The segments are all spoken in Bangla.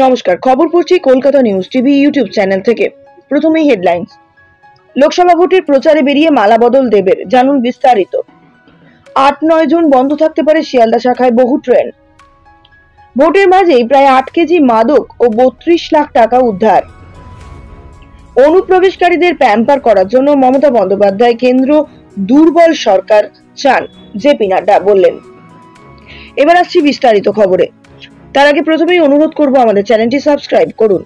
নমস্কার, খবর পড়ছি Kolkata news TV YouTube channel থেকে। প্রথমেই হেডলাইন্স। লোকসভা ভোটের প্রচারে বেরিয়ে মালা বদল দেবের, জানুন বিস্তারিত। ৮-৯ জুন বন্ধ থাকতে পারে শিয়ালদা শাখায় বহু ট্রেন। ভোটের মাঝেই প্রায় ৮ কেজি মাদক ও ৩২ লাখ টাকা উদ্ধার। অনুপ্রবেশকারীদের প্যাম্পার করার জন্য মমতা বন্দ্যোপাধ্যায় কেন্দ্র দুর্বল সরকার চান, জেপি নাড্ডা বললেন। এবার আসছি বিস্তারিত খবরে। তার আগে প্রথমেই অনুরোধ করব আমাদের চ্যানেলটি সাবস্ক্রাইব করুন।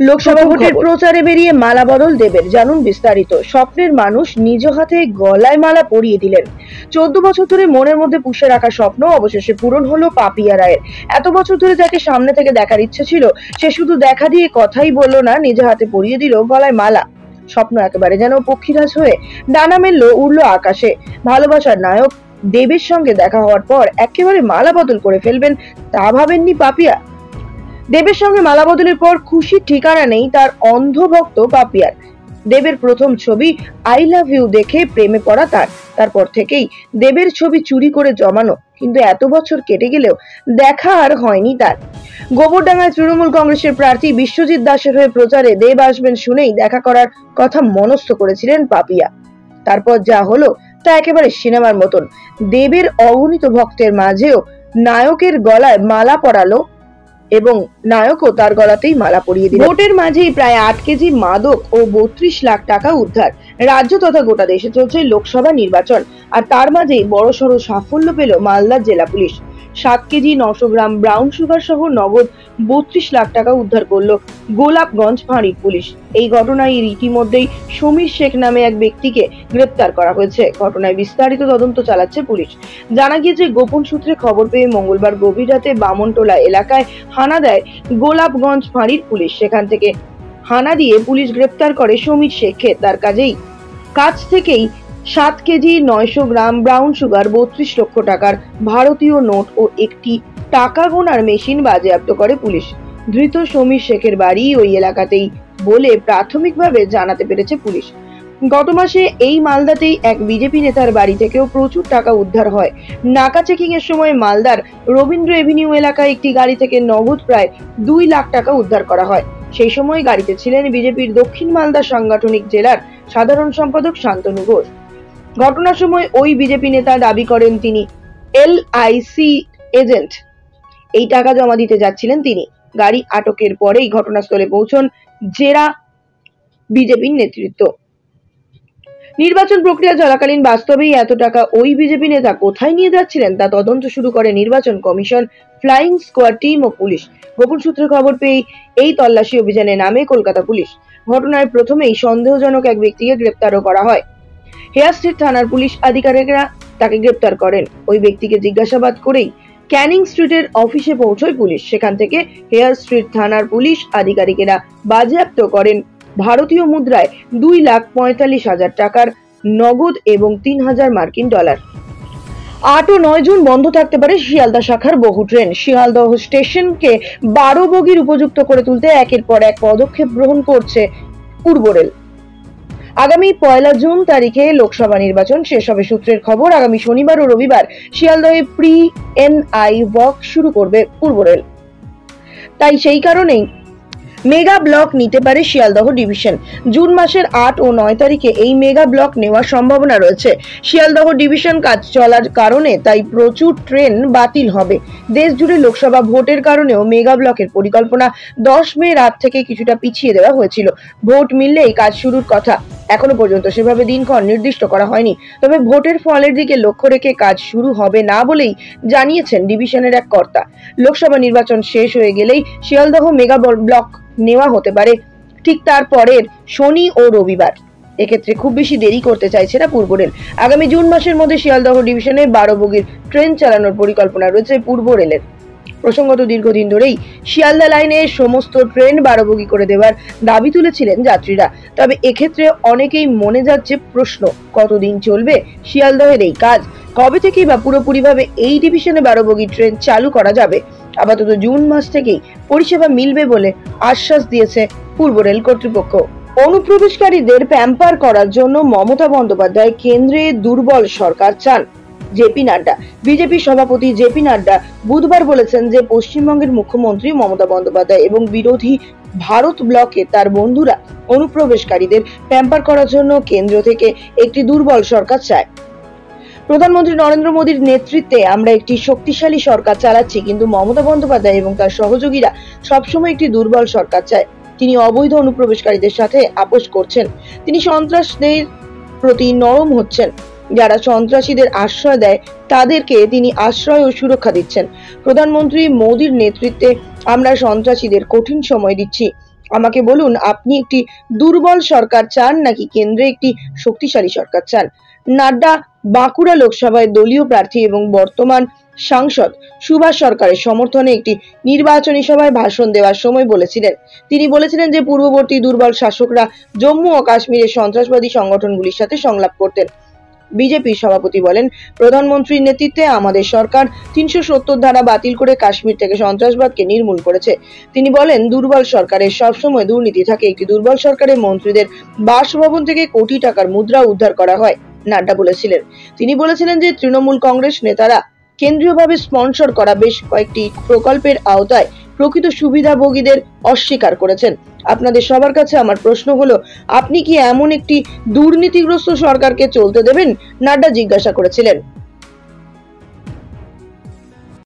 লোকসভা ভোটের প্রচারে বেরিয়ে মালা বদল দেবের, জানুন বিস্তারিত। স্বপ্নের মানুষ নিজ হাতে গলায় মালা পরিয়ে দিলেন। 14 বছর ধরে মনের মধ্যে পুষে রাখা স্বপ্ন অবশেষে পূরণ হলো পাপিয়া রায়ের। এত বছর ধরে যাকে সামনে থেকে দেখার ইচ্ছে ছিল, সে শুধু দেখা দিয়ে কথাই বললো না, নিজ হাতে পরিয়ে দিল গলায় মালা। স্বপ্ন একেবারে যেন পক্ষীরাজ হয়ে ডানা মেলল, উড়লো আকাশে। ভালোবাসার নায়ক দেবের সঙ্গে দেখা হওয়ার পর একেবারে মালা বদল করে ফেলবেন, তা ভাবেননি পাপিয়া। দেবের সঙ্গে মালা বদলের পর খুশির ঠিকানা নেই তার অন্ধ ভক্ত পাপিয়ার। দেবের প্রথম ছবি আই লাভ ইউ দেখে প্রেমে পড়া তারপর থেকেই দেবের ছবি চুরি করে জমানো, কিন্তু এত বছর কেটে গেলেও দেখা আর হয়নি তার। গোবরডাঙ্গায় তৃণমূল কংগ্রেসের প্রার্থী বিশ্বজিৎ দাসের হয়ে প্রচারে দেব আসবেন শুনেই দেখা করার কথা মনস্থ করেছিলেন পাপিয়া। তারপর যা হলো তা একেবারে সিনেমার মতন। দেবের অগণিত ভক্তের মাঝেও নায়কের গলায় মালা পরালো এবং নায়কও তার গলাতেই মালা পরিয়ে দিল। ভোটের মাঝেই প্রায় ৮ কেজি মাদক ও ৩২ লাখ টাকা উদ্ধার। রাজ্য তথা গোটা দেশে চলছে লোকসভা নির্বাচন, আর তার মাঝেই বড়সড় সাফল্য পেল মালদার জেলা police. 7 KG 900 gram brown sugar সহ নগদ 32 লাখ টাকা উদ্ধার করলো গোলাপগঞ্জ ফাঁড়ির পুলিশ। এই ঘটনায় ইতিমধ্যেই সমীর শেখ নামে এক ব্যক্তিকে গ্রেপ্তার করা হয়েছে। ঘটনায় বিস্তারিত তদন্ত চালাচ্ছে পুলিশ। জানা গিয়েছে, গোপন সূত্রে খবর পেয়ে মঙ্গলবার গভীর রাতে বামনটোলা এলাকায় হানা দেয় গোলাপগঞ্জ ফাঁড়ির পুলিশ। সেখান থেকে হানা দিয়ে পুলিশ গ্রেপ্তার করে সমীর শেখকে। তার কাছ থেকেই 7 কেজি 900 গ্রাম ব্রাউন সুগার, 32 লক্ষ টাকার ভারতীয় নোট ও একটি টাকা গোনার মেশিন বাজেয়াপ্ত করে পুলিশ। ধৃত সমীর শেখের বাড়ি ওই এলাকাতেই বলে প্রাথমিকভাবে জানাতে পেরেছে পুলিশ। গত মাসে এই মালদাতেই এক বিজেপি নেতার বাড়ি থেকেও প্রচুর টাকা উদ্ধার হয়। নাকা চেকিং এর সময় মালদার রবীন্দ্র এভিনিউ এলাকায় একটি গাড়ি থেকে নগদ প্রায় 2 লাখ টাকা উদ্ধার করা হয়। সেই সময় গাড়িতে ছিলেন বিজেপির দক্ষিণ মালদা সাংগঠনিক জেলার সাধারণ সম্পাদক শান্তনু ঘোষ। ঘটনার সময় ওই বিজেপি নেতা দাবি করেন তিনি LIC এজেন্ট। এই টাকা জমা দিতে যাচ্ছিলেন তিনি। গাড়ি আটকের পরেই ঘটনাস্থলে পৌঁছন জেলা বিজেপির নেতৃত্ব। নির্বাচন প্রক্রিয়া চলাকালীন বাস্তবেই এত টাকা ওই বিজেপি নেতা কোথায় নিয়ে যাচ্ছিলেন তা তদন্ত শুরু করে নির্বাচন কমিশন, ফ্লাইং স্কোয়াড টিম ও পুলিশ। গোপন সূত্রে খবর পেয়ে এই তল্লাশি অভিযানে নামে কলকাতা পুলিশ। ঘটনায় প্রথমেই সন্দেহজনক এক ব্যক্তিকে গ্রেপ্তারও করা হয়। হেয়ার স্ট্রিট থানার পুলিশ আধিকারিকরা তাকে গ্রেপ্তার করেন। ওই ব্যক্তিকে জিজ্ঞাসাবাদ করেই ক্যানিং স্ট্রিটের অফিসে পৌঁছয় পুলিশ। সেখান থেকে হেয়ার স্ট্রিট থানার পুলিশ আধিকারিকেরা বাজেয়াপ্ত করেন ভারতীয় মুদ্রায় 2,45,000 টাকার নগদ এবং 3,000 মার্কিন ডলার। 8 ও 9 জুন বন্ধ থাকতে পারে শিয়ালদা শাখার বহু ট্রেন। শিয়ালদহ স্টেশনকে 12 বগির উপযুক্ত করে তুলতে একের পর এক পদক্ষেপ গ্রহণ করছে পূর্ব রেল। আগামী 1 জুন তারিখে লোকসভা নির্বাচন শেষ হবে সূত্রের খবর। আগামী শনিবার ও রবিবার শিয়ালদহে প্রি-NI ওয়াক শুরু করবে পূর্ব রেল। তাই সেই কারণেই মেগা ব্লক নিতে পারে শিয়ালদহ ডিভিশন। জুন মাসের 8 ও 9 তারিখে এই মেগা ব্লক নেওয়ার সম্ভাবনা রয়েছে। শিয়ালদহ ডিভিশন কাজ চলার কারণে তাই প্রচুর ট্রেন বাতিল হবে। দেশ জুড়ে লোকসভা ভোটের কারণেও মেগা ব্লকের পরিকল্পনা 10 মে রাত থেকে কিছুটা পিছিয়ে দেওয়া হয়েছিল। ভোট মিললেই কাজ শুরুর কথা। এখনো পর্যন্ত সেভাবে দিনক্ষণ নির্দিষ্ট করা হয়নি, তবে ভোটের ফলের দিকে লক্ষ্য রেখে কাজ শুরু হবে না বলেই জানিয়েছেন ডিভিশনের এক কর্তা। লোকসভা নির্বাচন শেষ হয়ে গেলেই শিয়ালদহ মেগা ব্লক নেওয়া হতে পারে ঠিক তারপরের শনি ও রবিবার। এক্ষেত্রে খুব বেশি দেরি করতে চাইছে না পূর্ব রেল। আগামী জুন মাসের মধ্যে শিয়ালদহ ডিভিশনে 12 বগির ট্রেন চালানোর পরিকল্পনা রয়েছে পূর্ব রেলের। প্রসঙ্গত দীর্ঘদিন ধরেই শিয়ালদা লাইনে সমস্ত ট্রেন 12 বগি করে দেওয়ার দাবি তুলেছিলেন যাত্রীরা। তবে এক্ষেত্রে অনেকেই মনে যাচ্ছে প্রশ্ন, কতদিন চলবে শিয়ালদহের এই কাজ? কবে থেকেই বা পুরোপুরিভাবে এই ডিভিশনে 12 বগি ট্রেন চালু করা যাবে? আপাতত জুন মাস থেকেই পরিষেবা মিলবে বলে আশ্বাস দিয়েছে পূর্ব রেল কর্তৃপক্ষ। অনুপ্রবেশকারীদের প্যাম্পার করার জন্য মমতা বন্দ্যোপাধ্যায় কেন্দ্রে দুর্বল সরকার চান, জেপি নাড্ডা। বিজেপি সভাপতি জেপি নাড্ডা বুধবার বলেছেন যে পশ্চিমবঙ্গের মুখ্যমন্ত্রী মমতা বন্দ্যোপাধ্যায় এবং বিরোধী ভারত ব্লকে তার বন্ধুরা অনুপ্রবেশকারীদের প্যাম্পার করার জন্য কেন্দ্র থেকে একটি দুর্বল সরকার চায়। প্রধানমন্ত্রী নরেন্দ্র মোদীর নেতৃত্বে আমরা একটি শক্তিশালী সরকার চালাচ্ছি, কিন্তু মমতা বন্দ্যোপাধ্যায় এবং তার সহযোগীরা সবসময় একটি দুর্বল সরকার চায়। তিনি অবৈধ অনুপ্রবেশকারীদের সাথে আপোষ করছেন। তিনি সন্ত্রাসীদের প্রতি নরম হচ্ছেন। যারা সন্ত্রাসীদের আশ্রয় দেয় তাদেরকে তিনি আশ্রয় ও সুরক্ষা দিচ্ছেন। প্রধানমন্ত্রী মোদীর নেতৃত্বে আমরা সন্ত্রাসীদের কঠিন সময় দিচ্ছি। আমাকে বলুন, আপনি একটি দুর্বল সরকার চান নাকি কেন্দ্রে একটি শক্তিশালী সরকার চান? নাড্ডা বাঁকুড়া লোকসভায় দলীয় প্রার্থী এবং বর্তমান সাংসদ সুভাষ সরকারের সমর্থনে একটি নির্বাচনী সভায় ভাষণ দেওয়ার সময় বলেছিলেন। তিনি বলেছিলেন যে পূর্ববর্তী দুর্বল শাসকরা জম্মু ও কাশ্মীরের সন্ত্রাসবাদী সংগঠনগুলির সাথে সংলাপ করতেন। বিজেপি সভাপতি বলেন, প্রধানমন্ত্রীর নেতৃত্বে আমাদের সরকার 370 ধারা বাতিল করে কাশ্মীর থেকে সন্ত্রাসবাদকে নির্মূল করেছে। তিনি বলেন, দুর্বল সরকারের সবসময় দুর্নীতি থাকে। একটি দুর্বল সরকারের মন্ত্রীদের বাসভবন থেকে কোটি টাকার মুদ্রা উদ্ধার করা হয়, নাড্ডা বলেছিলেন। তিনি বলেছিলেন যে তৃণমূল কংগ্রেস নেতারা কেন্দ্রীয়ভাবে স্পন্সর করা বেশ কয়েকটি প্রকল্পের আওতায় প্রকৃত সুবিধাভোগীদের অস্বীকার করেছেন। আপনাদের সবার কাছে আমার প্রশ্ন হলো, আপনি কি এমন একটি দুর্নীতিগ্রস্ত সরকারকে চলতে দেবেন? নাড্ডা জিজ্ঞাসা করেছিলেন।